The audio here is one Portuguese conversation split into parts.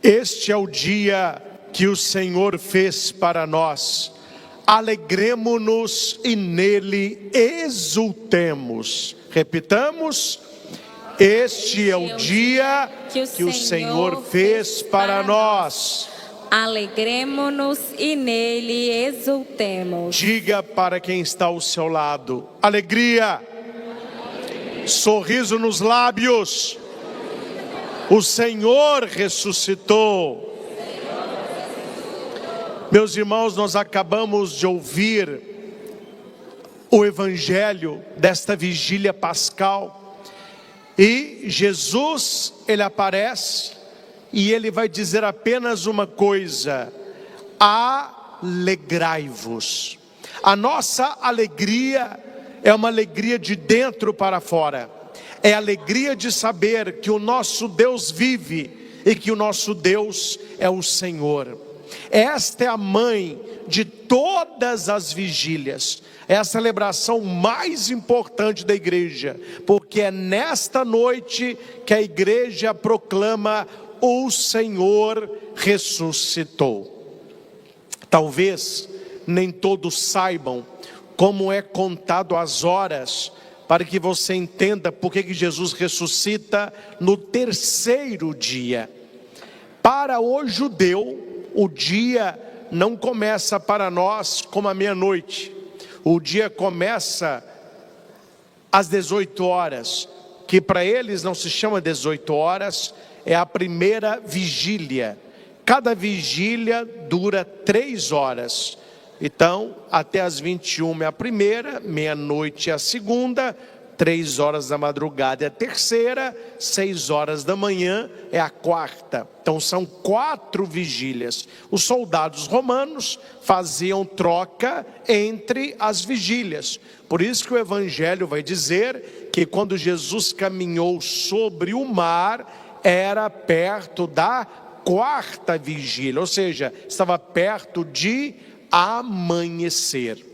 Este é o dia que o Senhor fez para nós. Alegremo-nos e nele exultemos. Repitamos: este é o dia que o Senhor fez para nós. Alegremo-nos e nele exultemos. Diga para quem está ao seu lado: alegria, sorriso nos lábios. O Senhor ressuscitou. Meus irmãos, nós acabamos de ouvir o evangelho desta vigília pascal. E Jesus, ele aparece e ele vai dizer apenas uma coisa: alegrai-vos. A nossa alegria é uma alegria de dentro para fora. É a alegria de saber que o nosso Deus vive e que o nosso Deus é o Senhor. Esta é a mãe de todas as vigílias. É a celebração mais importante da igreja, porque é nesta noite que a igreja proclama: o Senhor ressuscitou. Talvez nem todos saibam como é contado as horas, para que você entenda por que Jesus ressuscita no terceiro dia. Para o judeu, o dia não começa para nós como a meia-noite. O dia começa às 18 horas, que para eles não se chama 18 horas, é a primeira vigília. Cada vigília dura 3 horas. Então, até as 21 é a primeira, meia-noite é a segunda, 3 horas da madrugada é a terceira, 6 horas da manhã é a quarta. Então são 4 vigílias. Os soldados romanos faziam troca entre as vigílias. Por isso que o evangelho vai dizer que quando Jesus caminhou sobre o mar, era perto da 4ª vigília, ou seja, estava perto de amanhecer.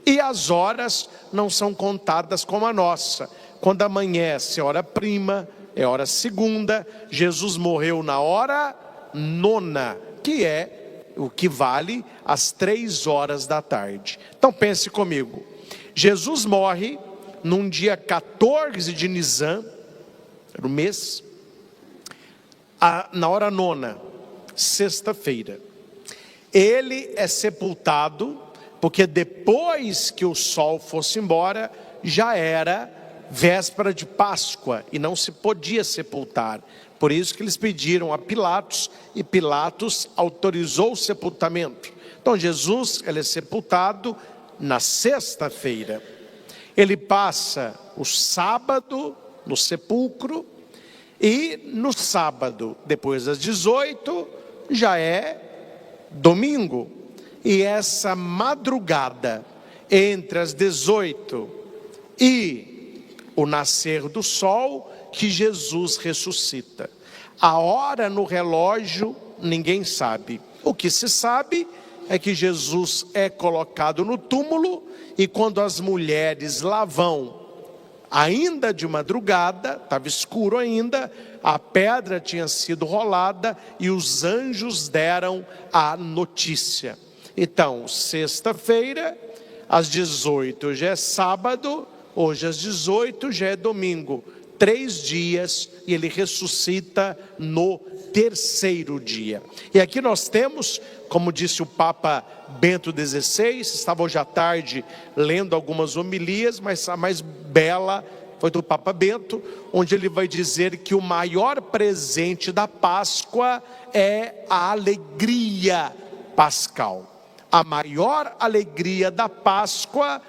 E as horas não são contadas como a nossa. Quando amanhece é hora prima, é hora segunda. Jesus morreu na hora 9ª, que é o que vale às 3 horas da tarde. Então pense comigo: Jesus morre num dia 14 de Nisan, no mês, na hora 9ª, sexta-feira. Ele é sepultado, porque depois que o sol fosse embora, já era véspera de Páscoa e não se podia sepultar. Por isso que eles pediram a Pilatos e Pilatos autorizou o sepultamento. Então Jesus, ele é sepultado na sexta-feira. Ele passa o sábado no sepulcro e no sábado, depois das 18, já é domingo. E essa madrugada entre as 18 e o nascer do sol, que Jesus ressuscita. A hora no relógio ninguém sabe. O que se sabe é que Jesus é colocado no túmulo, e quando as mulheres lá vão, ainda de madrugada, estava escuro ainda, a pedra tinha sido rolada e os anjos deram a notícia. Então, sexta-feira, às 18 já é sábado, hoje às 18 já é domingo. 3 dias e ele ressuscita no terceiro dia. E aqui nós temos, como disse o Papa Bento XVI, estava hoje à tarde lendo algumas homilias, mas a mais bela foi do Papa Bento, onde ele vai dizer que o maior presente da Páscoa é a alegria pascal. A maior alegria da Páscoa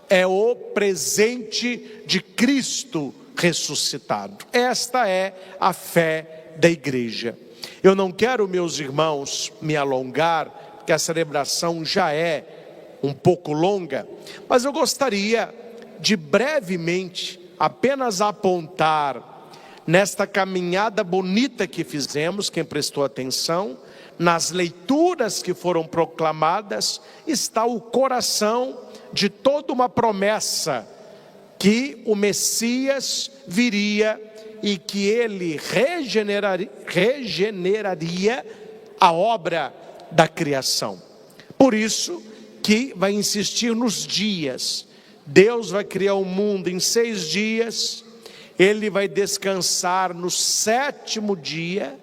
é o presente de Cristo ressuscitado. Esta é a fé da igreja. Eu não quero, meus irmãos, me alongar, porque a celebração já é um pouco longa, mas eu gostaria de brevemente apenas apontar nesta caminhada bonita que fizemos, quem prestou atenção, nas leituras que foram proclamadas, está o coração de toda uma promessa que o Messias viria e que ele regeneraria a obra da criação. Por isso que vai insistir nos dias. Deus vai criar o mundo em 6 dias, ele vai descansar no 7º dia,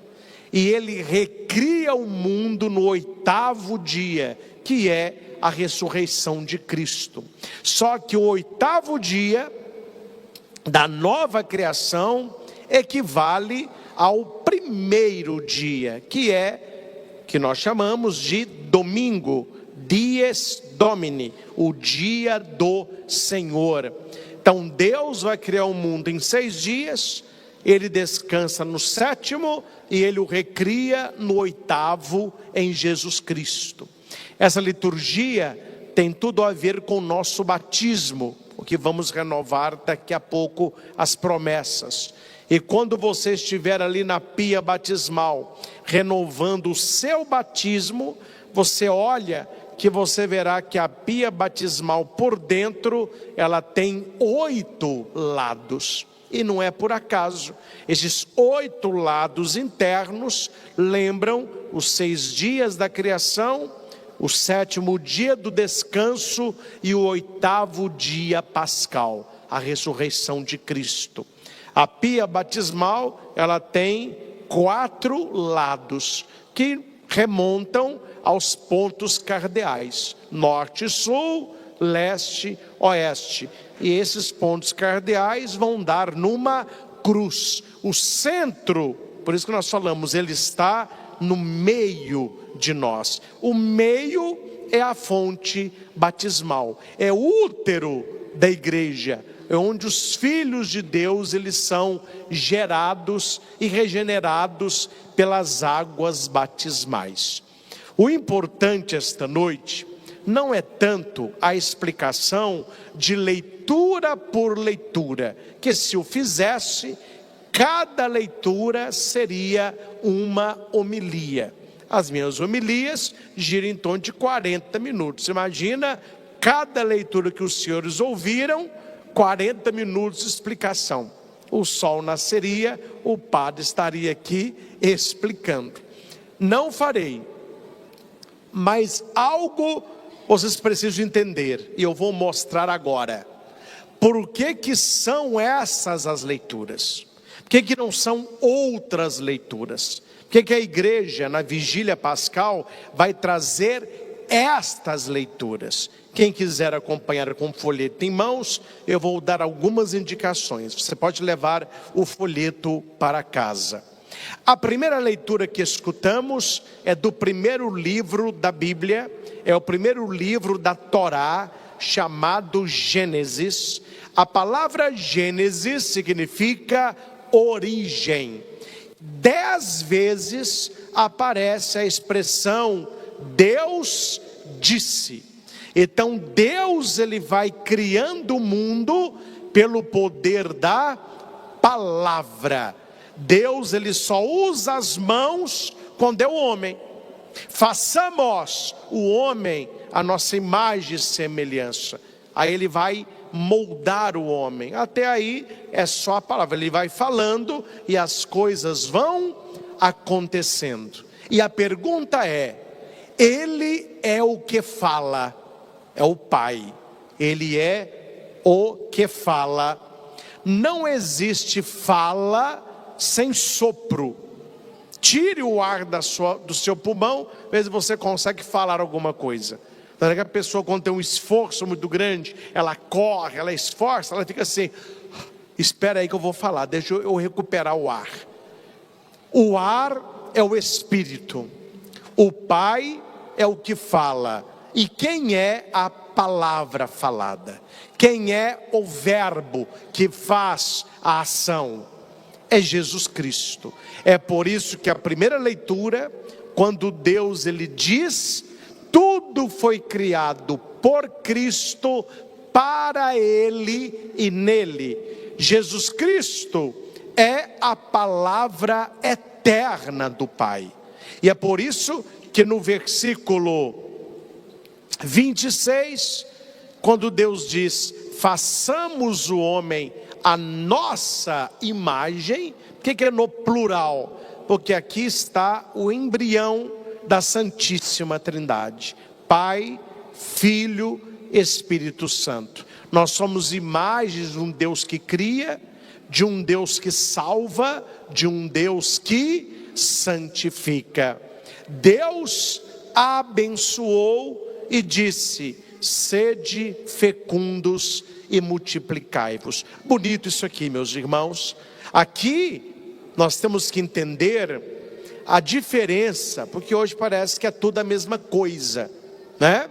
e ele recria o mundo no 8º dia, que é a ressurreição de Cristo. Só que o 8º dia da nova criação equivale ao 1º dia, que nós chamamos de domingo, Dies Domini, o dia do Senhor. Então Deus vai criar o mundo em 6 dias, ele descansa no 7º e ele o recria no 8º em Jesus Cristo. Essa liturgia tem tudo a ver com o nosso batismo, o que vamos renovar daqui a pouco as promessas. E quando você estiver ali na pia batismal, renovando o seu batismo, você olha que você verá que a pia batismal por dentro, ela tem 8 lados. E não é por acaso. Esses 8 lados internos lembram os 6 dias da criação, o 7º dia do descanso e o 8º dia pascal, a ressurreição de Cristo. A pia batismal, ela tem 4 lados que remontam aos pontos cardeais: norte, sul, leste, oeste. E esses pontos cardeais vão dar numa cruz. O centro, por isso que nós falamos, ele está no meio de nós. O meio é a fonte batismal, é o útero da igreja, é onde os filhos de Deus, eles são gerados e regenerados pelas águas batismais. O importante esta noite não é tanto a explicação de leitura por leitura, que se o fizesse, cada leitura seria uma homilia. As minhas homilias giram em torno de 40 minutos. Imagina cada leitura que os senhores ouviram, 40 minutos de explicação. O sol nasceria, o padre estaria aqui explicando. Não farei, mas algo vocês precisam entender, e eu vou mostrar agora. Por que são essas as leituras? Por que não são outras leituras? Por que a igreja na vigília pascal vai trazer estas leituras? Quem quiser acompanhar com o folheto em mãos, eu vou dar algumas indicações. Você pode levar o folheto para casa. A primeira leitura que escutamos é do primeiro livro da Bíblia, é o primeiro livro da Torá, chamado Gênesis. A palavra Gênesis significa origem. 10 vezes aparece a expressão Deus disse. Então Deus, ele vai criando o mundo pelo poder da palavra. Deus, ele só usa as mãos quando é o homem. Façamos o homem a nossa imagem e semelhança. Aí ele vai moldar o homem. Até aí é só a palavra. Ele vai falando e as coisas vão acontecendo. E a pergunta é: ele é o que fala? É o Pai. Ele é o que fala. Não existe fala sem sopro. Tire o ar do seu pulmão, veja se você consegue falar alguma coisa. Então, a pessoa, quando tem um esforço muito grande, ela corre, ela esforça, ela fica assim: espera aí que eu vou falar, deixa eu recuperar o ar. O ar é o Espírito, o Pai é o que fala. E quem é a palavra falada? Quem é o verbo que faz a ação? É Jesus Cristo. É por isso que a primeira leitura, quando Deus ele diz: tudo foi criado por Cristo, para Ele e nele. Jesus Cristo é a palavra eterna do Pai. E é por isso que no versículo 26, quando Deus diz: façamos o homem a nossa imagem. Por que é no plural? Porque aqui está o embrião da Santíssima Trindade: Pai, Filho, Espírito Santo. Nós somos imagens de um Deus que cria, de um Deus que salva, de um Deus que santifica. Deus abençoou e disse: sede fecundos e multiplicai-vos. Bonito isso aqui, meus irmãos. Aqui nós temos que entender a diferença, porque hoje parece que é tudo a mesma coisa, né?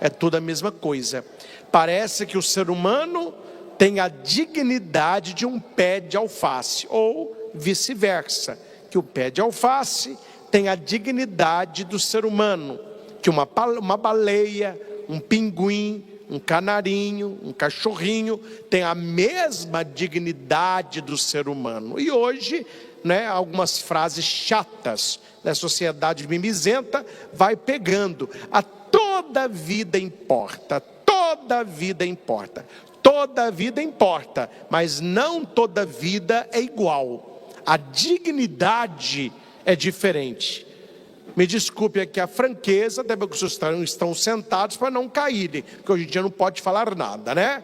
É tudo a mesma coisa. Parece que o ser humano tem a dignidade de um pé de alface, ou vice-versa, que o pé de alface tem a dignidade do ser humano, que uma baleia, um pinguim, um canarinho, um cachorrinho tem a mesma dignidade do ser humano. E hoje, né, algumas frases chatas da sociedade mimizenta vai pegando: a toda vida importa, toda vida importa, toda vida importa, mas não toda vida é igual. A dignidade é diferente. Me desculpe aqui a franqueza, até porque vocês estão sentados para não caírem, porque hoje em dia não pode falar nada, né?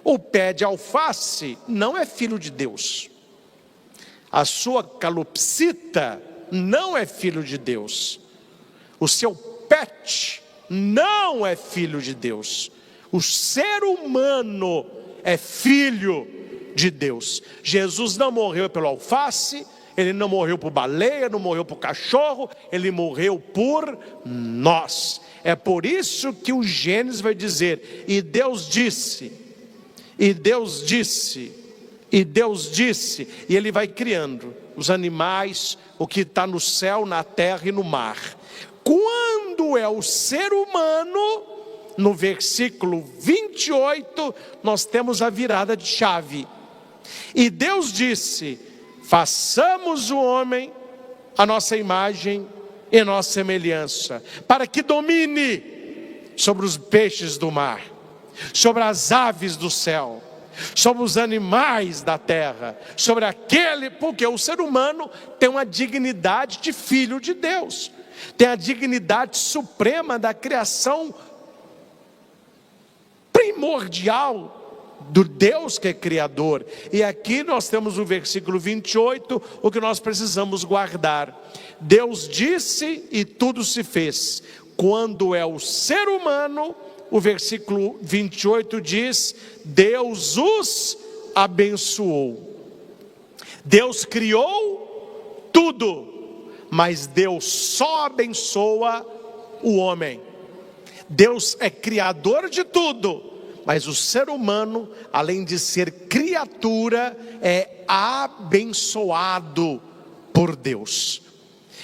O pé de alface não é filho de Deus. A sua calopsita não é filho de Deus. O seu pet não é filho de Deus. O ser humano é filho de Deus. Jesus não morreu pelo alface, ele não morreu por baleia, não morreu por cachorro, ele morreu por nós. É por isso que o Gênesis vai dizer: e Deus disse, e Deus disse, e Deus disse, e ele vai criando os animais, o que está no céu, na terra e no mar. Quando é o ser humano, no versículo 28, nós temos a virada de chave. E Deus disse: façamos o homem a nossa imagem e nossa semelhança, para que domine sobre os peixes do mar, sobre as aves do céu, sobre os animais da terra, sobre aquele, porque o ser humano tem uma dignidade de filho de Deus, tem a dignidade suprema da criação primordial do Deus que é criador. E aqui nós temos o versículo 28, o que nós precisamos guardar. Deus disse e tudo se fez. Quando é o ser humano, o versículo 28 diz: Deus os abençoou. Deus criou tudo, mas Deus só abençoa o homem. Deus é criador de tudo, mas o ser humano, além de ser criatura, é abençoado por Deus.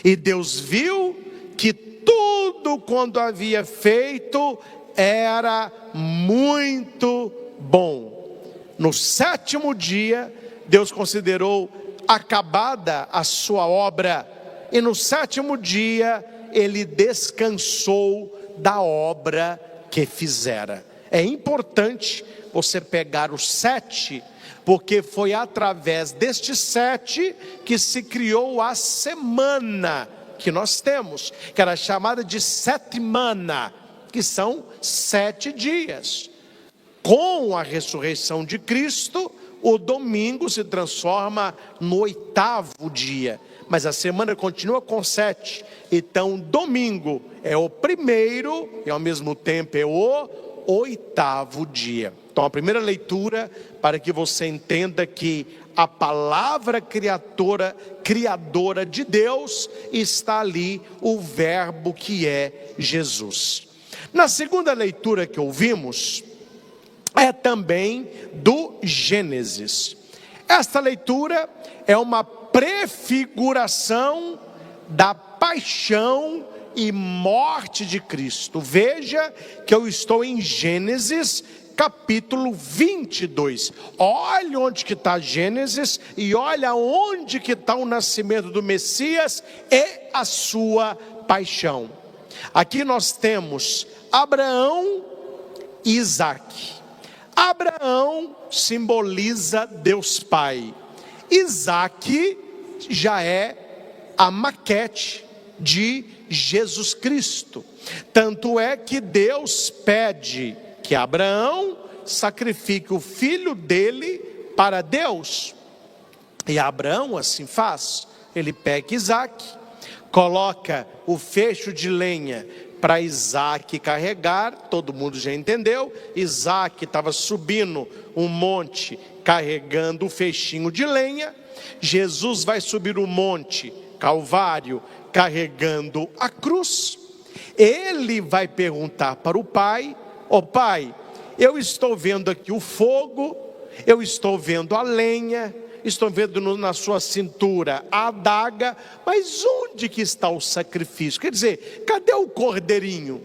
E Deus viu que tudo quando havia feito era muito bom. No sétimo dia, Deus considerou acabada a sua obra, e no sétimo dia ele descansou da obra que fizera. É importante você pegar o 7, porque foi através deste 7 que se criou a semana que nós temos, que era chamada de Setmana, que são 7 dias. Com a ressurreição de Cristo, o domingo se transforma no 8º dia, mas a semana continua com 7. Então domingo é o primeiro e ao mesmo tempo é o 8º dia. Então a primeira leitura, para que você entenda que a palavra criadora de Deus, está ali o verbo que é Jesus. Na segunda leitura que ouvimos, é também do Gênesis. Esta leitura é uma prefiguração da paixão e morte de Cristo. Veja que eu estou em Gênesis capítulo 22. Olha onde que está Gênesis e olha onde que está o nascimento do Messias e a sua paixão. Aqui nós temos Abraão e Isaque. Abraão simboliza Deus Pai. Isaac já é a maquete de Jesus Cristo. Tanto é que Deus pede que Abraão sacrifique o filho dele para Deus. E Abraão assim faz. Ele pega Isaac, coloca o fecho de lenha para Isaac carregar. Todo mundo já entendeu. Isaac estava subindo um monte carregando o fechinho de lenha. Jesus vai subir o monte Calvário carregando a cruz. Ele vai perguntar para o pai: ó pai, eu estou vendo aqui o fogo, eu estou vendo a lenha, estou vendo na sua cintura a adaga, mas onde que está o sacrifício? Quer dizer, cadê o cordeirinho?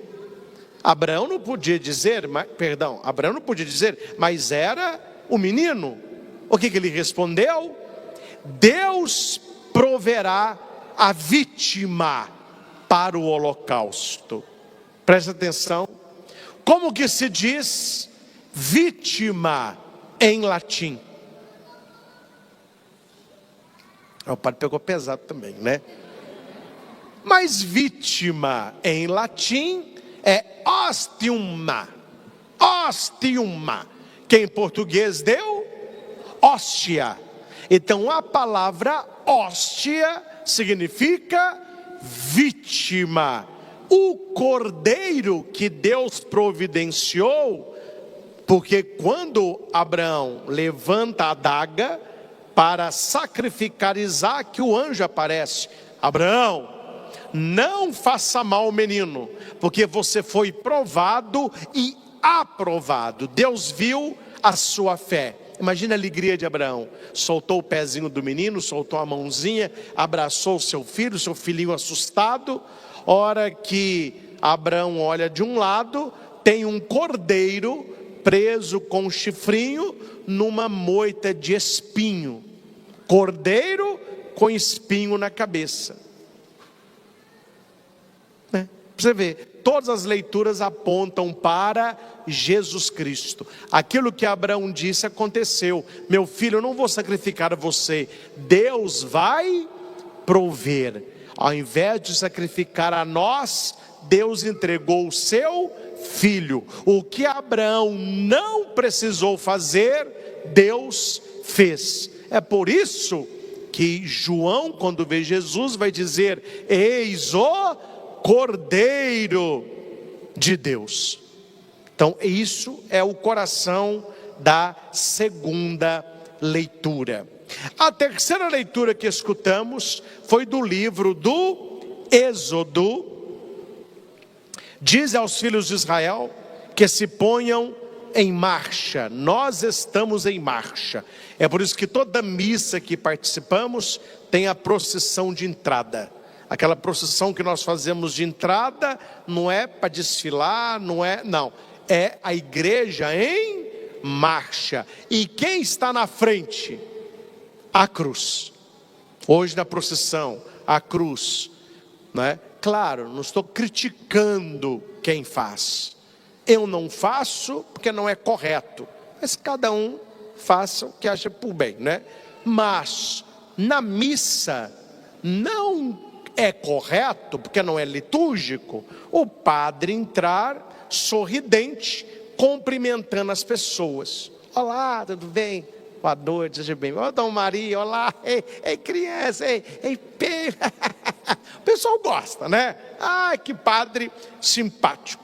Abraão não podia dizer, mas era o menino. O que ele respondeu? Deus proverá a vítima para o holocausto. Presta atenção. Como que se diz vítima em latim? O padre pegou pesado também, né? Mas vítima em latim é ostiuma. Ostiuma, que em português deu hóstia. Então a palavra hóstia significa vítima. O cordeiro que Deus providenciou, porque quando Abraão levanta a adaga para sacrificar Isaac, o anjo aparece: Abraão, não faça mal ao menino, porque você foi provado e aprovado. Deus viu a sua fé. Imagina a alegria de Abraão. Soltou o pezinho do menino, soltou a mãozinha, abraçou o seu filhinho assustado. Hora que Abraão olha de um lado, tem um cordeiro preso com um chifrinho numa moita de espinho. Cordeiro com espinho na cabeça. Pra você ver, todas as leituras apontam para Jesus Cristo. Aquilo que Abraão disse aconteceu: meu filho, eu não vou sacrificar a você, Deus vai prover. Ao invés de sacrificar a nós, Deus entregou o seu filho. O que Abraão não precisou fazer, Deus fez. É por isso que João, quando vê Jesus, vai dizer: eis o Cordeiro de Deus. Então isso é o coração da segunda leitura. A terceira leitura que escutamos foi do livro do Êxodo. Diz aos filhos de Israel que se ponham em marcha. Nós estamos em marcha. É por isso que toda missa que participamos tem a procissão de entrada. Aquela procissão que nós fazemos de entrada não é para desfilar, não. É a igreja em marcha. E quem está na frente? A cruz. Hoje na procissão, a cruz, né? Claro, não estou criticando quem faz. Eu não faço porque não é correto. Mas cada um faça o que acha por bem, né? Mas na missa não é correto, porque não é litúrgico, o padre entrar sorridente, cumprimentando as pessoas. Olá, tudo bem? Boa noite, seja bem. Ô, Dom Maria, olá, ei criança, ei, o pessoal gosta, né? Ah, que padre simpático.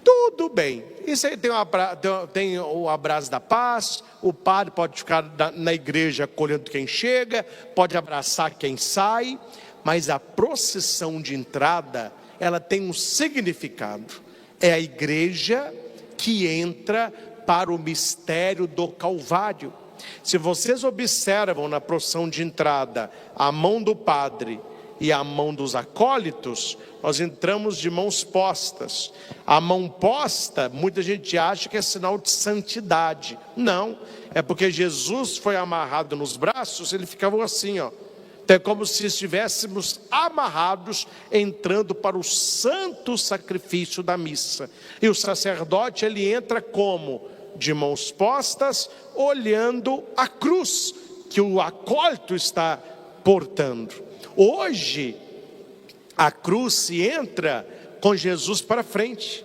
Tudo bem. Isso aí tem o abraço da paz. O padre pode ficar na igreja acolhendo quem chega, pode abraçar quem sai. Mas a procissão de entrada, ela tem um significado. É a igreja que entra para o mistério do Calvário. Se vocês observam na procissão de entrada a mão do padre e a mão dos acólitos, nós entramos de mãos postas. A mão posta, muita gente acha que é sinal de santidade. Não, é porque Jesus foi amarrado nos braços, ele ficava assim, ó. Então é como se estivéssemos amarrados, entrando para o santo sacrifício da missa. E o sacerdote, ele entra como? de mãos postas, olhando a cruz que o acólito está portando. Hoje, a cruz se entra com Jesus para frente.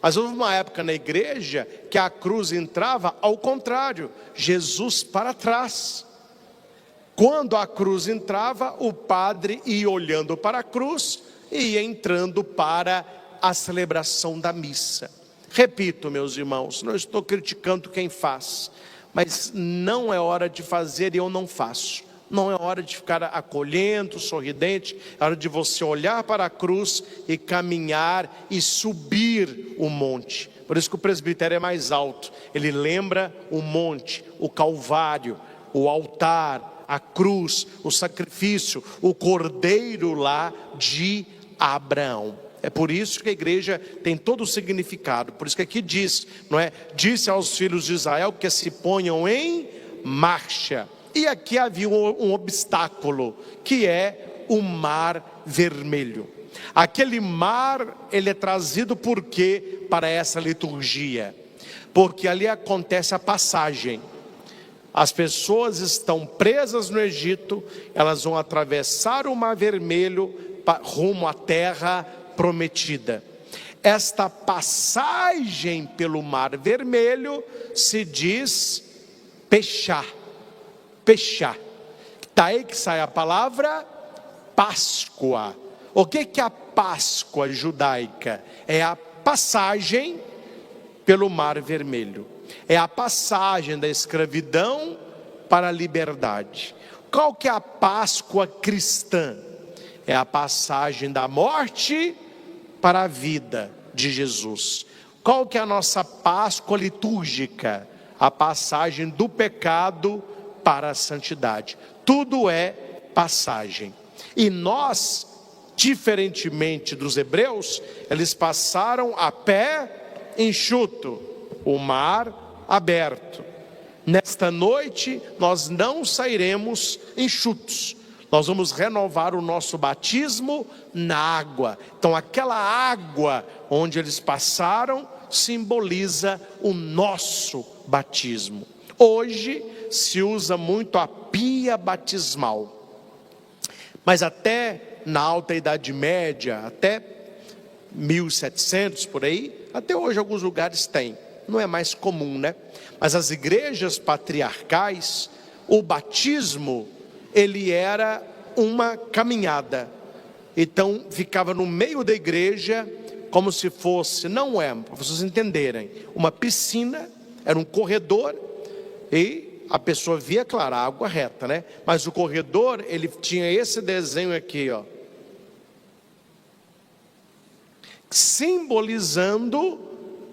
Mas houve uma época na igreja que a cruz entrava ao contrário, Jesus para trás. Quando a cruz entrava, o padre ia olhando para a cruz e ia entrando para a celebração da missa. Repito, meus irmãos, não estou criticando quem faz, mas não é hora de fazer e eu não faço. Não é hora de ficar acolhendo, sorridente, é hora de você olhar para a cruz e caminhar e subir o monte. Por isso que o presbitério é mais alto, ele lembra o monte, o Calvário, o altar, a cruz, o sacrifício, o cordeiro lá de Abraão. É por isso que a igreja tem todo o significado. Por isso que aqui diz, não é? Disse aos filhos de Israel que se ponham em marcha. E aqui havia um obstáculo, que é o Mar Vermelho. Aquele mar, ele é trazido por quê? Para essa liturgia. Porque ali acontece a passagem. As pessoas estão presas no Egito, elas vão atravessar o Mar Vermelho rumo à terra prometida. Esta passagem pelo Mar Vermelho se diz Pechá. Pechá. Daí que sai a palavra Páscoa. O que é a Páscoa judaica? É a passagem pelo Mar Vermelho. É a passagem da escravidão para a liberdade. Qual que é a Páscoa cristã? É a passagem da morte para a vida de Jesus. Qual que é a nossa Páscoa litúrgica? A passagem do pecado para a santidade. Tudo é passagem. E nós, diferentemente dos hebreus, eles passaram a pé enxuto, o mar aberto. Nesta noite nós não sairemos enxutos. Nós vamos renovar o nosso batismo na água. Então aquela água onde eles passaram simboliza o nosso batismo. Hoje se usa muito a pia batismal. Mas até na Alta Idade Média, até 1700 por aí, até hoje alguns lugares têm. Não é mais comum, né? Mas as igrejas patriarcais, o batismo, ele era uma caminhada. Então ficava no meio da igreja, como se fosse, não é, para vocês entenderem, uma piscina, era um corredor, e a pessoa via, claro, a água reta, né? Mas o corredor, ele tinha esse desenho aqui, ó, simbolizando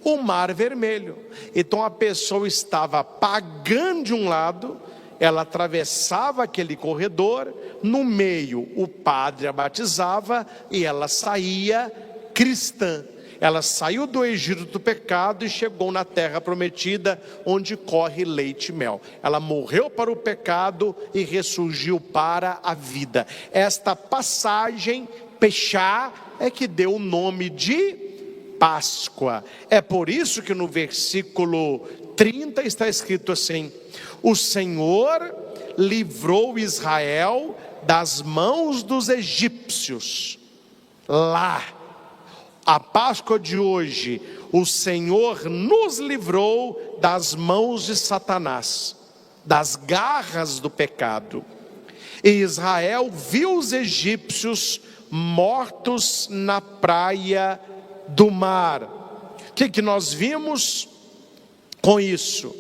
o Mar Vermelho. Então a pessoa estava pagando de um lado, ela atravessava aquele corredor, no meio o padre a batizava e ela saía cristã. Ela saiu do Egito do pecado e chegou na terra prometida, onde corre leite e mel. Ela morreu para o pecado e ressurgiu para a vida. Esta passagem, Pechá, é que deu o nome de Páscoa. É por isso que no versículo 30 está escrito assim: o Senhor livrou Israel das mãos dos egípcios. Lá, a Páscoa de hoje, o Senhor nos livrou das mãos de Satanás, das garras do pecado. E Israel viu os egípcios mortos na praia do mar. O que nós vimos com isso?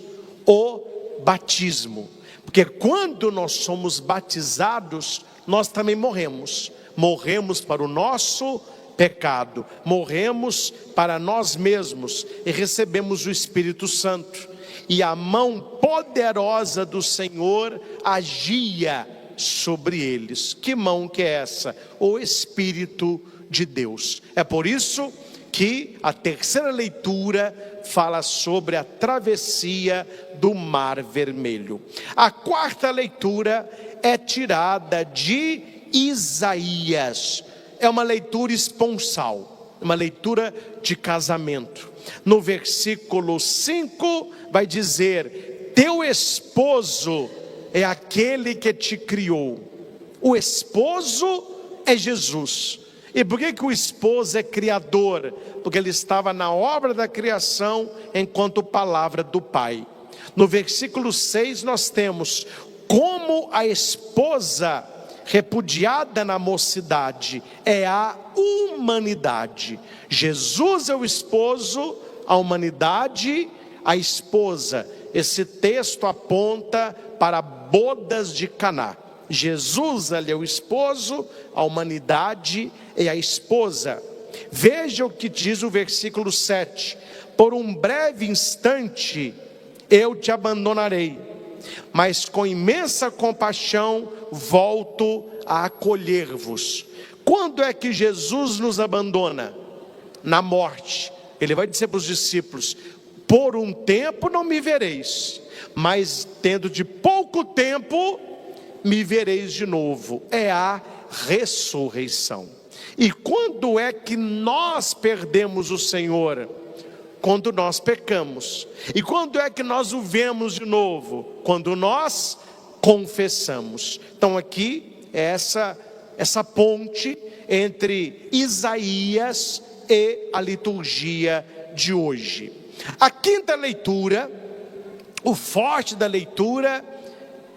O batismo. Porque quando nós somos batizados, nós também morremos. Morremos para o nosso pecado, morremos para nós mesmos e recebemos o Espírito Santo. E a mão poderosa do Senhor agia sobre eles. Que mão que é essa? O Espírito de Deus. É por isso que a terceira leitura fala sobre a travessia do Mar Vermelho. A quarta leitura é tirada de Isaías. É uma leitura esponsal, uma leitura de casamento. No versículo 5 vai dizer: teu esposo é aquele que te criou. O esposo é Jesus. E por que o esposo é criador? Porque ele estava na obra da criação enquanto palavra do Pai. No versículo 6 nós temos como a esposa repudiada na mocidade é a humanidade. Jesus é o esposo, a humanidade a esposa. Esse texto aponta para bodas de Caná. Jesus ali é o esposo, a humanidade é a esposa. Veja o que diz o versículo 7: por um breve instante eu te abandonarei, mas com imensa compaixão volto a acolher-vos. Quando é que Jesus nos abandona? Na morte. Ele vai dizer para os discípulos: por um tempo não me vereis, mas tendo de pouco tempo me vereis de novo. É a ressurreição. E quando é que nós perdemos o Senhor? Quando nós pecamos. E quando é que nós o vemos de novo? Quando nós confessamos. Então aqui é essa ponte entre Isaías e a liturgia de hoje. A quinta leitura, o forte da leitura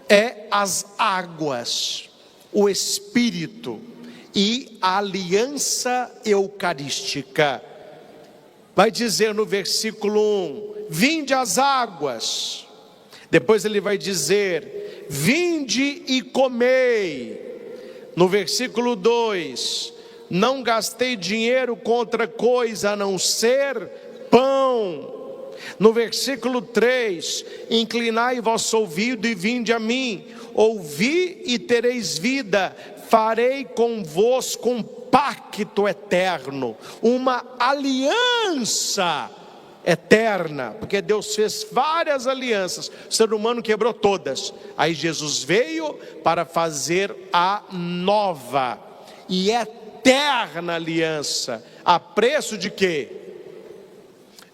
é as águas, o Espírito e a aliança eucarística. Vai dizer no versículo 1: vinde às águas. Depois ele vai dizer: vinde e comei. No versículo 2: não gastei dinheiro com outra coisa a não ser pão. No versículo 3: inclinai vosso ouvido e vinde a mim, ouvi e tereis vida, farei convosco um pacto eterno, uma aliança eterna, porque Deus fez várias alianças, o ser humano quebrou todas, aí Jesus veio para fazer a nova e eterna aliança, a preço de quê?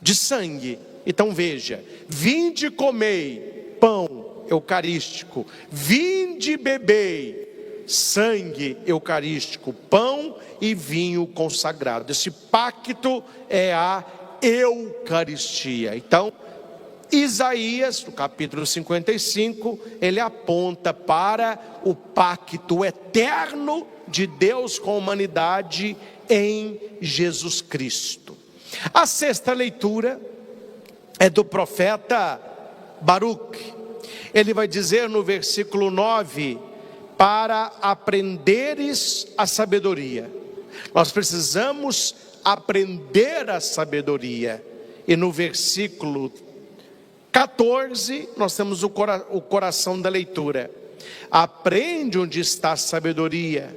De sangue. Então veja: vinde e comei, pão eucarístico, vinde e bebei, sangue eucarístico, pão e vinho consagrado. Esse pacto é a Eucaristia. Então Isaías, no capítulo 55, ele aponta para o pacto eterno de Deus com a humanidade em Jesus Cristo. A sexta leitura é do profeta Baruque. Ele vai dizer no versículo 9: para aprenderes a sabedoria. Nós precisamos aprender a sabedoria. E no versículo 14 nós temos o coração da leitura: aprende onde está a sabedoria,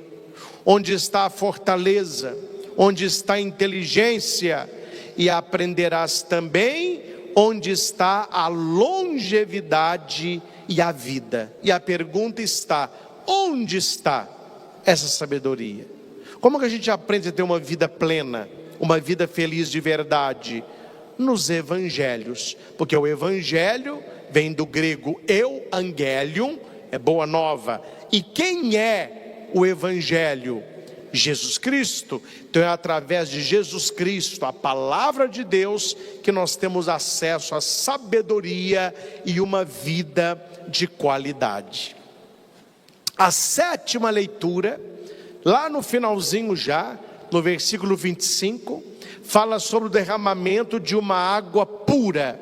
onde está a fortaleza, onde está a inteligência, e aprenderás também onde está a longevidade e a vida. E a pergunta está: onde está essa sabedoria? Como que a gente aprende a ter uma vida plena, uma vida feliz de verdade? Nos evangelhos, porque o evangelho vem do grego euangelion, é boa nova. E quem é o evangelho? Jesus Cristo. Então é através de Jesus Cristo, a palavra de Deus, que nós temos acesso à sabedoria e uma vida de qualidade. A sétima leitura, lá no finalzinho já, no versículo 25, fala sobre o derramamento de uma água pura,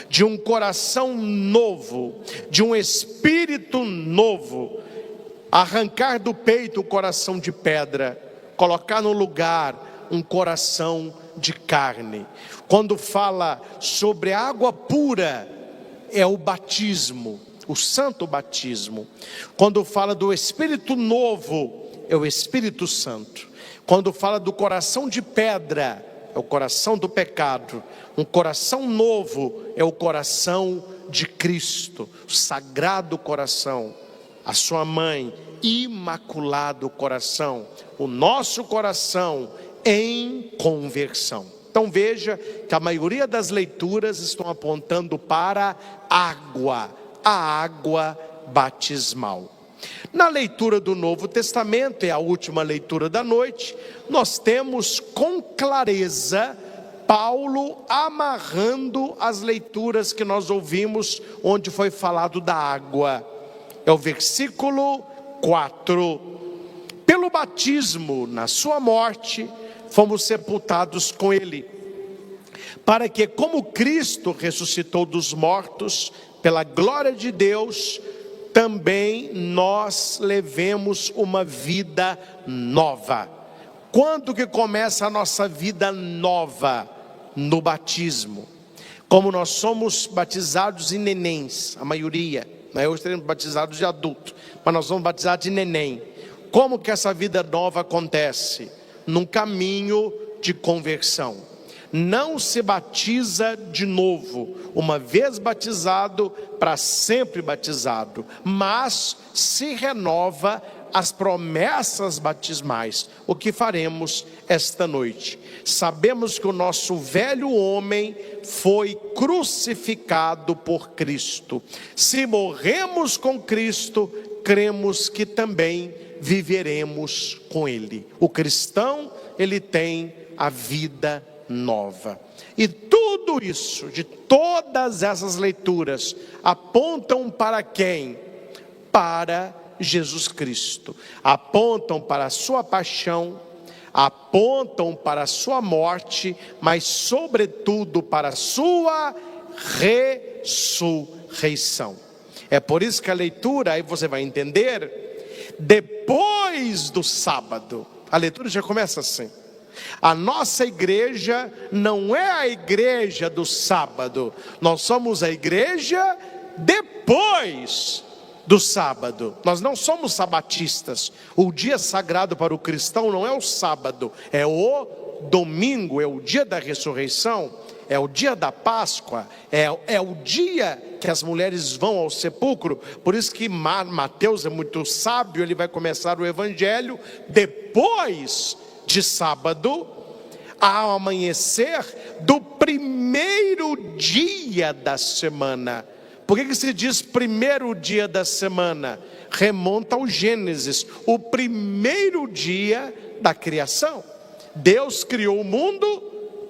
de um coração novo, de um espírito novo, arrancar do peito o coração de pedra, colocar no lugar um coração de carne. Quando fala sobre água pura, é o batismo, o santo batismo. Quando fala do Espírito novo, é o Espírito Santo. Quando fala do coração de pedra, é o coração do pecado. Um coração novo é o coração de Cristo, o sagrado coração. A sua mãe, imaculado coração, o nosso coração em conversão. Então veja que a maioria das leituras estão apontando para água, a água batismal. Na leitura do Novo Testamento, é a última leitura da noite, nós temos com clareza Paulo amarrando as leituras que nós ouvimos, onde foi falado da água. É o versículo 4. Pelo batismo na sua morte, fomos sepultados com ele, para que, como Cristo ressuscitou dos mortos, pela glória de Deus, também nós levemos uma vida nova. Quando que começa a nossa vida nova? No batismo. Como nós somos batizados em nenéns, a maioria, né? Hoje teremos batizados de adulto, mas nós vamos batizar de neném. Como que essa vida nova acontece? Num caminho de conversão. Não se batiza de novo, uma vez batizado, para sempre batizado, mas se renova as promessas batismais. O que faremos esta noite? Sabemos que o nosso velho homem foi crucificado por Cristo. Se morremos com Cristo, cremos que também viveremos com Ele. O cristão, ele tem a vida nova. E tudo isso, de todas essas leituras, apontam para quem? Para Jesus Cristo. Apontam para a sua paixão, apontam para a sua morte, mas sobretudo para a sua ressurreição. É por isso que a leitura, aí você vai entender, depois do sábado, a leitura já começa assim. A nossa igreja não é a igreja do sábado, nós somos a igreja depois do sábado. Nós não somos sabatistas. O dia sagrado para o cristão não é o sábado, é o domingo, é o dia da ressurreição, é o dia da Páscoa, é o dia que as mulheres vão ao sepulcro. Por isso que Mateus é muito sábio, ele vai começar o evangelho depois de sábado, ao amanhecer do primeiro dia da semana. Por que se diz primeiro dia da semana? Remonta ao Gênesis, o primeiro dia da criação. Deus criou o mundo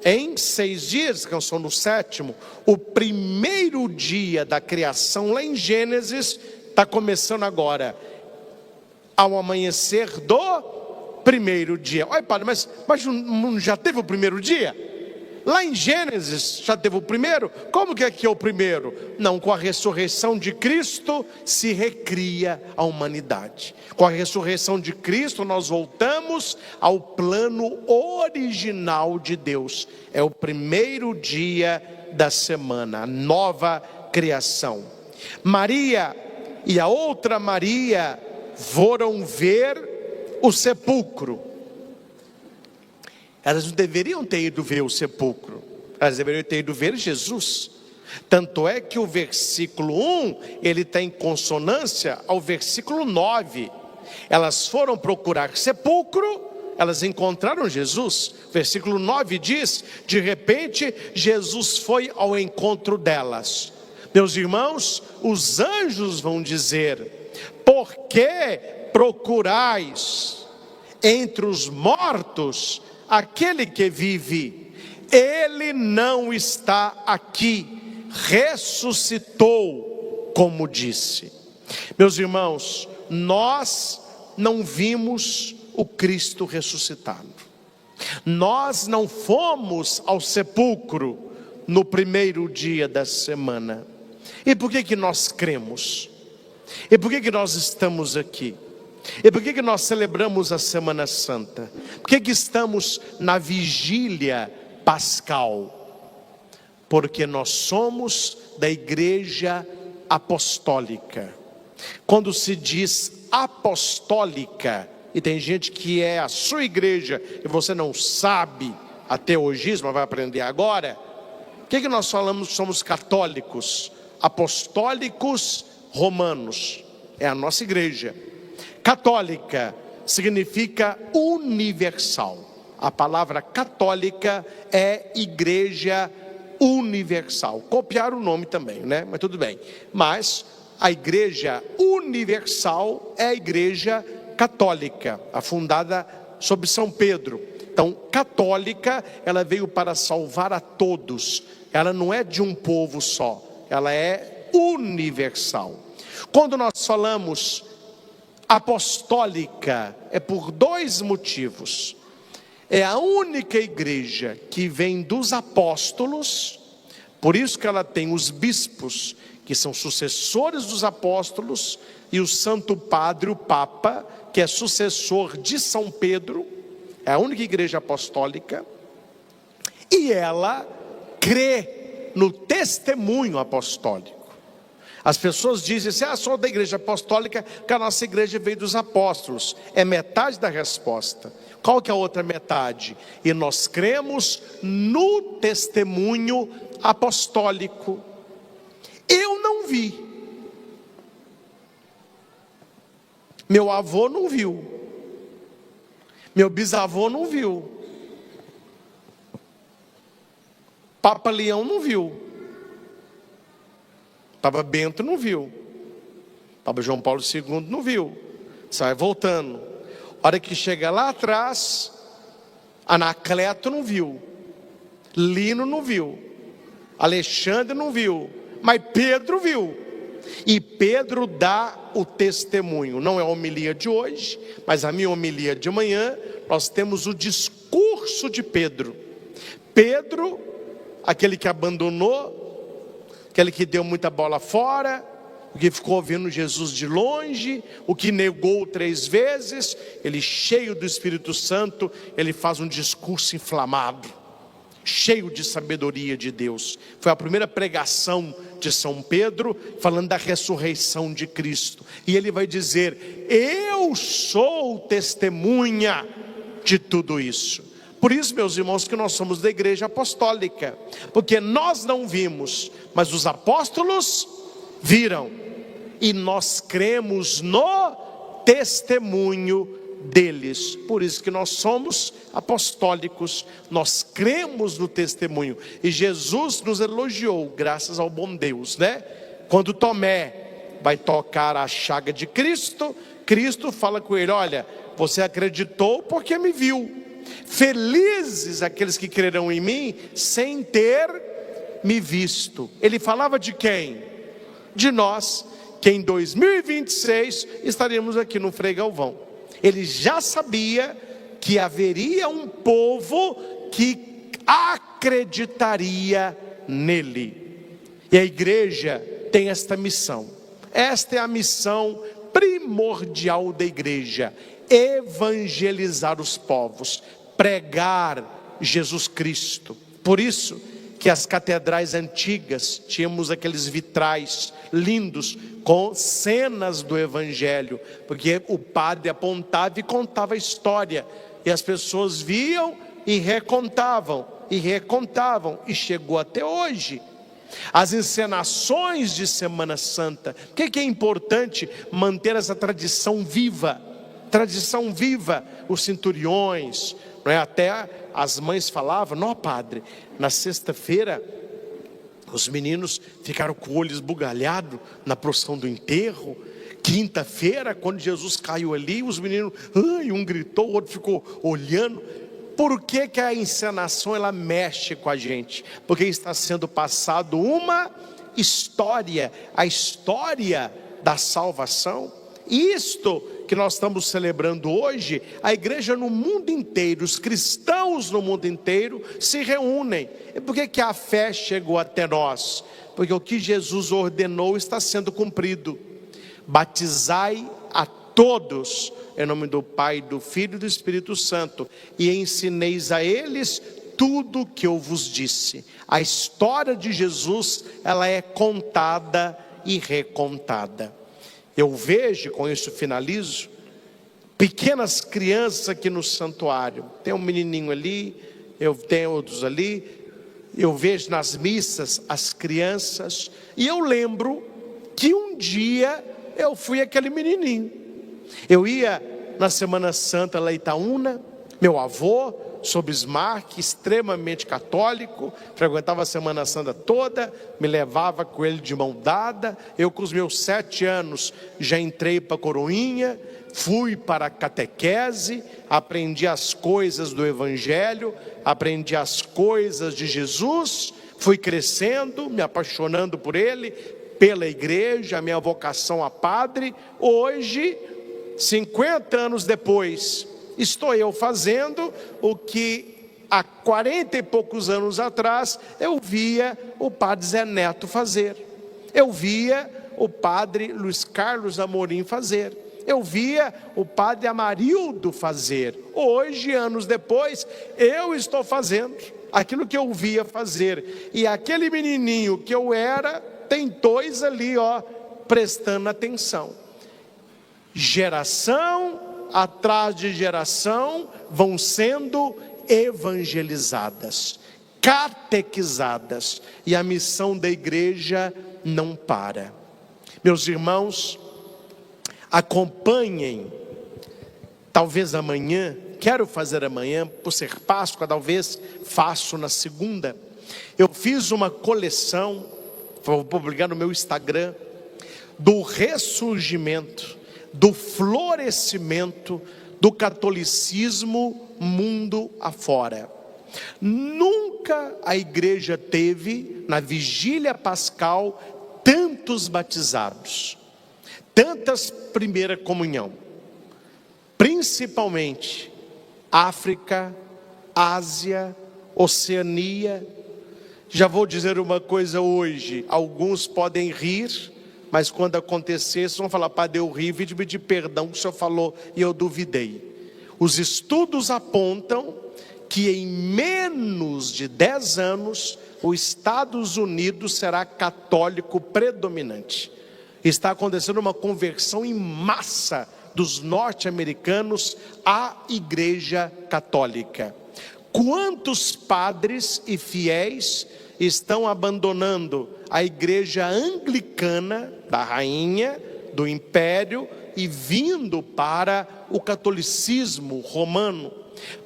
em 6 dias, descansou no 7º. O primeiro dia da criação, lá em Gênesis, está começando agora, ao amanhecer do primeiro dia. Olha, padre, mas não já teve o primeiro dia? Lá em Gênesis já teve o primeiro? Como que aqui é o primeiro? Não, com a ressurreição de Cristo se recria a humanidade. Com a ressurreição de Cristo nós voltamos ao plano original de Deus. É o primeiro dia da semana, a nova criação. Maria e a outra Maria foram ver o sepulcro. Elas não deveriam ter ido ver o sepulcro, elas deveriam ter ido ver Jesus. Tanto é que o versículo 1, ele está em consonância ao versículo 9. Elas foram procurar sepulcro, elas encontraram Jesus. Versículo 9 diz: de repente Jesus foi ao encontro delas. Meus irmãos, os anjos vão dizer: por que procurais entre os mortos aquele que vive? Ele não está aqui, ressuscitou, como disse. Meus irmãos, nós não vimos o Cristo ressuscitado. Nós não fomos ao sepulcro no primeiro dia da semana. E por que nós cremos? E por que nós estamos aqui? E por que nós celebramos a Semana Santa? Por que estamos na vigília pascal? Porque nós somos da igreja apostólica. Quando se diz apostólica, e tem gente que é a sua igreja e você não sabe a teologismo, vai aprender agora. O que nós falamos? Somos católicos, apostólicos romanos, é a nossa igreja. Católica significa universal. A palavra católica é igreja universal. Copiaram o nome também, né? Mas tudo bem. Mas a igreja universal é a igreja católica, a fundada sob São Pedro. Então, católica, ela veio para salvar a todos. Ela não é de um povo só, ela é universal. Quando nós falamos apostólica, é por dois motivos. É a única igreja que vem dos apóstolos, por isso que ela tem os bispos, que são sucessores dos apóstolos, e o Santo Padre, o Papa, que é sucessor de São Pedro. É a única igreja apostólica, e ela crê no testemunho apostólico. As pessoas dizem assim: sou da igreja apostólica, que a nossa igreja veio dos apóstolos. É metade da resposta. Qual que é a outra metade? E nós cremos no testemunho apostólico. Eu não vi, meu avô não viu, meu bisavô não viu, Papa Leão não viu, Papa Bento não viu, Papa João Paulo II não viu. Sai voltando. Hora que chega lá atrás, Anacleto não viu, Lino não viu, Alexandre não viu, mas Pedro viu. E Pedro dá o testemunho. Não é a homilia de hoje, mas a minha homilia de amanhã, nós temos o discurso de Pedro. Pedro, aquele que abandonou, aquele que deu muita bola fora, o que ficou vendo Jesus de longe, o que negou 3 vezes, ele cheio do Espírito Santo, ele faz um discurso inflamado, cheio de sabedoria de Deus. Foi a primeira pregação de São Pedro, falando da ressurreição de Cristo. E ele vai dizer: eu sou testemunha de tudo isso. Por isso, meus irmãos, que nós somos da igreja apostólica, porque nós não vimos, mas os apóstolos viram, e nós cremos no testemunho deles. Por isso que nós somos apostólicos, nós cremos no testemunho. E Jesus nos elogiou, graças ao bom Deus, né? Quando Tomé vai tocar a chaga de Cristo, Cristo fala com ele: olha, você acreditou porque me viu. Felizes aqueles que crerão em mim sem ter me visto. Ele falava de quem? De nós, que em 2026 estaremos aqui no Frei Galvão. Ele já sabia que haveria um povo que acreditaria nele. E a igreja tem esta missão. Esta é a missão primordial da igreja: evangelizar os povos, pregar Jesus Cristo. Por isso que as catedrais antigas tínhamos aqueles vitrais lindos com cenas do evangelho, porque o padre apontava e contava a história, e as pessoas viam e recontavam, e chegou até hoje. As encenações de Semana Santa, o que é importante? Manter essa tradição viva, os centuriões, não é? Até as mães falavam: não, padre, na sexta-feira os meninos ficaram com o olho esbugalhado na procissão do enterro. Quinta-feira, quando Jesus caiu ali, os meninos, um gritou, o outro ficou olhando. Por que que a encenação ela mexe com a gente? Porque está sendo passado uma história, a história da salvação. Isto que nós estamos celebrando hoje, a igreja no mundo inteiro, os cristãos no mundo inteiro se reúnem. E por que que a fé chegou até nós? Porque o que Jesus ordenou está sendo cumprido. Batizai a todos em nome do Pai, do Filho e do Espírito Santo, e ensineis a eles tudo o que eu vos disse. A história de Jesus, ela é contada e recontada. Eu vejo, com isso finalizo, pequenas crianças aqui no santuário. Tem um menininho ali, eu tenho outros ali. Eu vejo nas missas as crianças, e eu lembro que um dia eu fui aquele menininho. Eu ia na Semana Santa lá em Itaúna, meu avô sou Bismarck, extremamente católico, frequentava a Semana Santa toda, me levava com ele de mão dada. Eu com os meus 7 anos já entrei para a coroinha, fui para a catequese, aprendi as coisas do Evangelho, aprendi as coisas de Jesus, fui crescendo, me apaixonando por ele, pela igreja, a minha vocação a padre. Hoje, 50 anos depois, estou eu fazendo o que há 40 e poucos anos atrás eu via o padre Zé Neto fazer, eu via o padre Luiz Carlos Amorim fazer, eu via o padre Amarildo fazer. Hoje, anos depois, eu estou fazendo aquilo que eu via fazer, e aquele menininho que eu era, tem 2 ali, prestando atenção. Geração atrás de geração vão sendo evangelizadas, catequizadas, e a missão da igreja não para. Meus irmãos, acompanhem, talvez amanhã, quero fazer amanhã, por ser Páscoa, talvez faço na segunda. Eu fiz uma coleção, vou publicar no meu Instagram, do ressurgimento, do florescimento do catolicismo mundo afora. Nunca a igreja teve, na vigília pascal, tantos batizados, tantas primeira comunhão, principalmente África, Ásia, Oceania. Já vou dizer uma coisa hoje, alguns podem rir, mas quando acontecer, vocês vão falar: padre, eu ri, e pedir perdão que o senhor falou e eu duvidei. Os estudos apontam que em menos de 10 anos, os Estados Unidos será católico predominante. Está acontecendo uma conversão em massa dos norte-americanos à igreja católica. Quantos padres e fiéis estão abandonando a igreja anglicana da rainha, do império, e vindo para o catolicismo romano?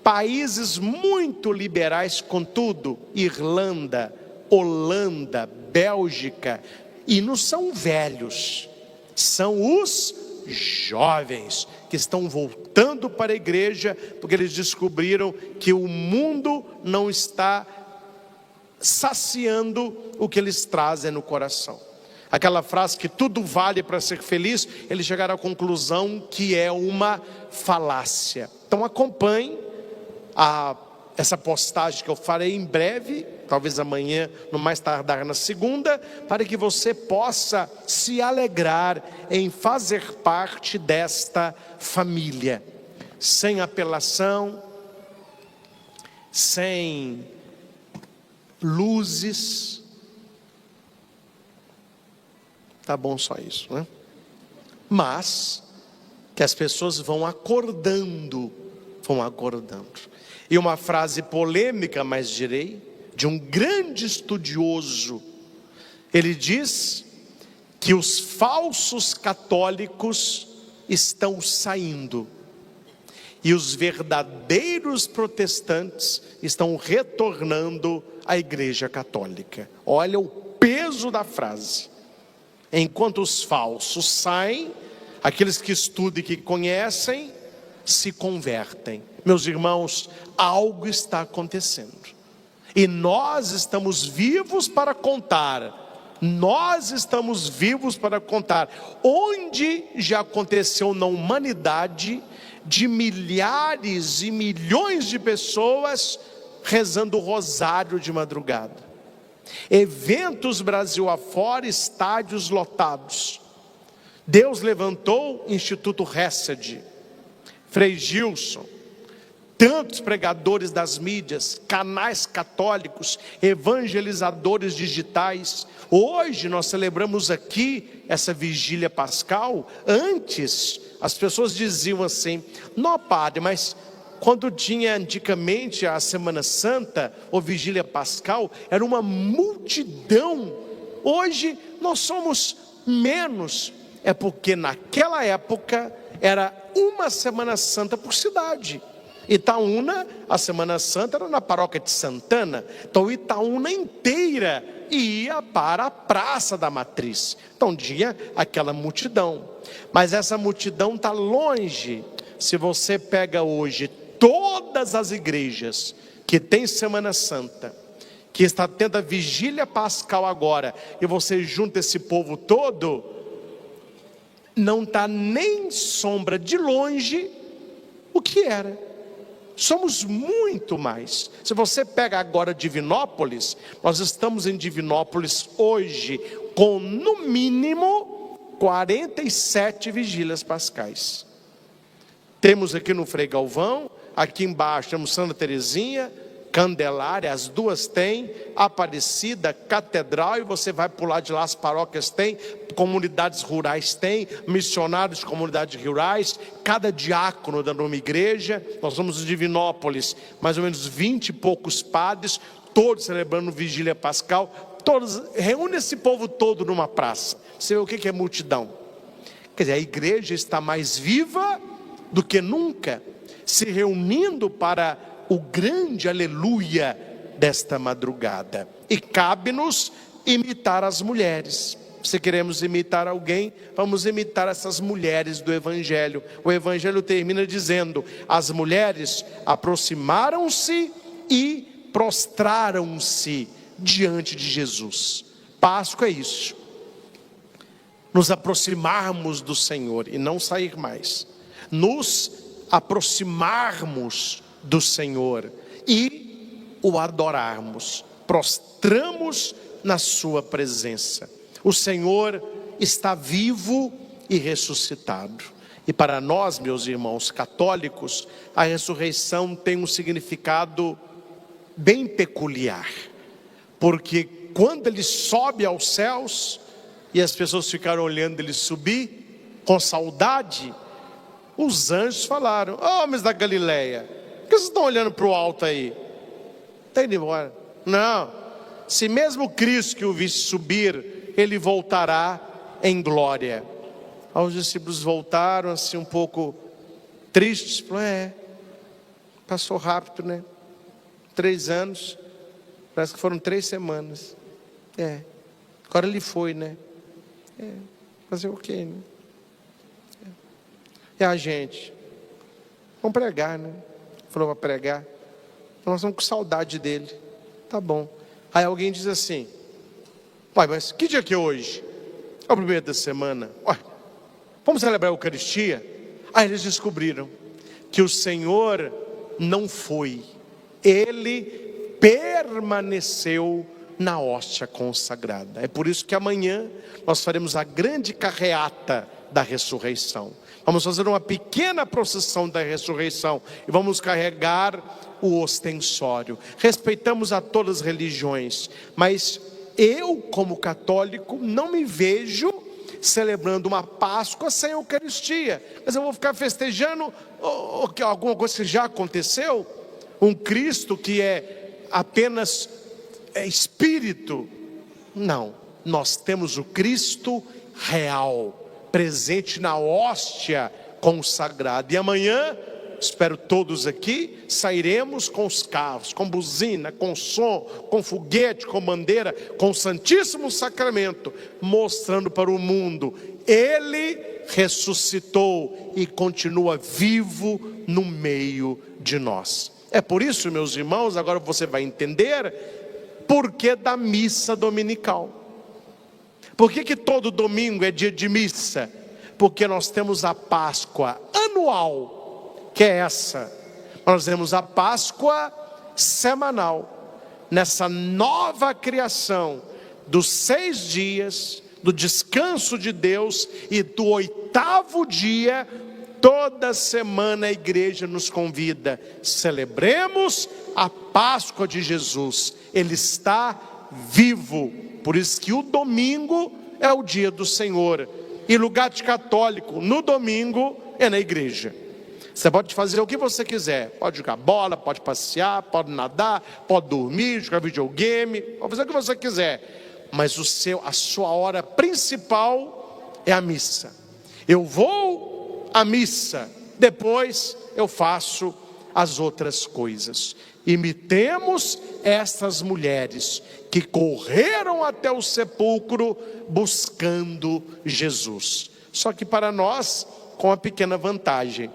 Países muito liberais, contudo, Irlanda, Holanda, Bélgica, e não são velhos, são os jovens que estão voltando para a igreja, porque eles descobriram que o mundo não está saciando o que eles trazem no coração. Aquela frase que tudo vale para ser feliz, eles chegaram à conclusão que é uma falácia. Então acompanhe essa postagem que eu farei em breve, talvez amanhã, no mais tardar na segunda, para que você possa se alegrar em fazer parte desta família, sem apelação, sem luzes. Tá bom só isso, né? Mas que as pessoas vão acordando. E uma frase polêmica, mas direi, de um grande estudioso, ele diz que os falsos católicos estão saindo e os verdadeiros protestantes estão retornando à igreja católica. Olha o peso da frase. Enquanto os falsos saem, aqueles que estudam e que conhecem se convertem. Meus irmãos, algo está acontecendo, e nós estamos vivos para contar. Onde já aconteceu na humanidade de milhares e milhões de pessoas rezando o rosário de madrugada, eventos Brasil afora, estádios lotados. Deus levantou o Instituto Hesed, Frei Gilson, tantos pregadores das mídias, canais católicos, evangelizadores digitais. Hoje nós celebramos aqui essa vigília pascal. Antes as pessoas diziam assim: não, padre, mas quando tinha antigamente a Semana Santa ou vigília pascal, era uma multidão. Hoje nós somos menos. É porque naquela época era uma Semana Santa por cidade. Itaúna, a Semana Santa era na paróquia de Santana. Então Itaúna inteira ia para a Praça da Matriz. Então tinha aquela multidão. Mas essa multidão está longe. Se você pega hoje todas as igrejas que tem Semana Santa, que está tendo a vigília pascal agora, e você junta esse povo todo, não está nem sombra de longe o que era. Somos muito mais. Se você pega agora Divinópolis, nós estamos em Divinópolis hoje com no mínimo 47 vigílias pascais. Temos aqui no Frei Galvão, aqui embaixo temos Santa Terezinha, Candelária, as duas têm, Aparecida, Catedral, e você vai por lá de lá, as paróquias têm, comunidades rurais têm, missionários de comunidades rurais, cada diácono da nova igreja. Nós somos de Divinópolis, mais ou menos 20 e poucos padres, todos celebrando vigília pascal, todos, reúne esse povo todo numa praça. Você vê o que é multidão? Quer dizer, a igreja está mais viva do que nunca, se reunindo para o grande aleluia desta madrugada. E cabe-nos imitar as mulheres. Se queremos imitar alguém, vamos imitar essas mulheres do Evangelho. O Evangelho termina dizendo: as mulheres aproximaram-se e prostraram-se diante de Jesus. Páscoa é isso, nos aproximarmos do Senhor e não sair mais, nos aproximarmos do Senhor e o adorarmos, prostramos na sua presença. O Senhor está vivo e ressuscitado. E para nós, meus irmãos católicos, a ressurreição tem um significado bem peculiar, porque quando ele sobe aos céus e as pessoas ficaram olhando ele subir com saudade, os anjos falaram: homens da Galileia, por que vocês estão olhando para o alto aí? Está indo embora. Não, se mesmo Cristo que o visse subir, ele voltará em glória. Aí os discípulos voltaram assim um pouco tristes. Falaram: passou rápido, né? 3 anos, parece que foram 3 semanas. Agora ele foi, né? Fazer o quê, né? E a gente? Vamos pregar, né? Falou para pregar. Nós estamos com saudade dele. Tá bom. Aí alguém diz assim: mas que dia que é hoje? É o primeiro da semana. Vamos celebrar a Eucaristia? Aí eles descobriram que o Senhor não foi, ele permaneceu na hóstia consagrada. É por isso que amanhã nós faremos a grande carreata da ressurreição. Vamos fazer uma pequena procissão da ressurreição e vamos carregar o ostensório. Respeitamos a todas as religiões, mas eu, como católico, não me vejo celebrando uma Páscoa sem Eucaristia. Mas eu vou ficar festejando alguma coisa que já aconteceu? Um Cristo que é apenas espírito? Não, nós temos o Cristo real, presente na hóstia consagrada. E amanhã, espero todos aqui, sairemos com os carros, com buzina, com som, com foguete, com bandeira, com o Santíssimo Sacramento, mostrando para o mundo: ele ressuscitou e continua vivo no meio de nós. É por isso, meus irmãos, agora você vai entender por que da missa dominical. Por que todo domingo é dia de missa? Porque nós temos a Páscoa anual, que é essa. Nós temos a Páscoa semanal, nessa nova criação dos 6 dias, do descanso de Deus, e do 8º dia, toda semana a igreja nos convida: celebremos a Páscoa de Jesus. Ele está vivo. Por isso que o domingo é o dia do Senhor. E lugar de católico no domingo é na igreja. Você pode fazer o que você quiser. Pode jogar bola, pode passear, pode nadar, pode dormir, jogar videogame, pode fazer o que você quiser. Mas a sua hora principal é a missa. Eu vou à missa, depois eu faço as outras coisas. Imitemos estas mulheres que correram até o sepulcro buscando Jesus. Só que para nós, com uma pequena vantagem: